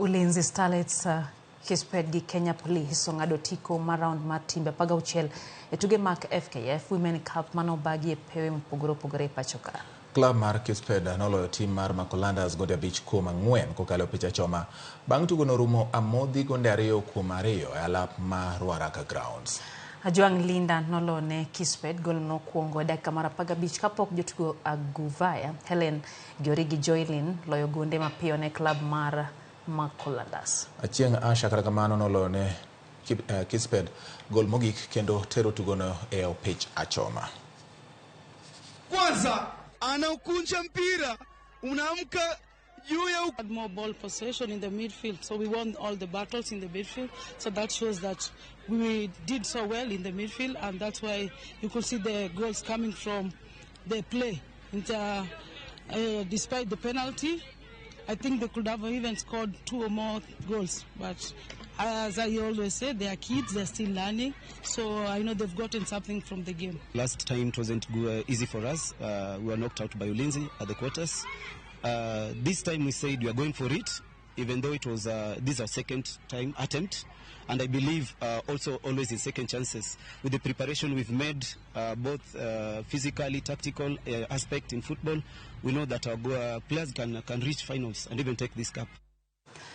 Ulinzi Starlets Kisped gi Kenya Police ong'ado otiko mar raond mar timbe 16 e tuge mag FKF Women Cup mano bagi e pewe mopogore opogore e pacho ka. Club mar Kisped noloyo tim mar Makolandas gode 5-4 kokalo picha choma. Bang' tugo norumo amodhi gonde 2-2 e alap mar Ruaraka Grounds. Ajuang Linda nolone Kisped gol mokwongo e dakika mar 15 kapok jotugo Aguvaya Helen Giorigi Joylin loyo gonde mapiyo ne club mar Makolandas. Achieng' Asha kata kamano nolone Kisped gol mogik kendo tero tugono e opich achoma. Kwanza anaukunja mpira unaamka juu ya had more ball possession in the midfield, so we won all the battles in the midfield, so that shows that we did so well in the midfield, and that's why you could see the goals coming from the play. Despite the penalty, I think they could have even scored 2 or more goals, but as I always say, they are kids, they're still learning, so I know they've gotten something from the game. Last time it wasn't easy for us. We were knocked out by Ulinzi at the quarters. This time we said we are going for it, even though it was this is our second time attempt, and I believe also always in second chances. With the preparation we've made, both physically, tactical aspect in football, we know that our players can reach finals and even take this cup.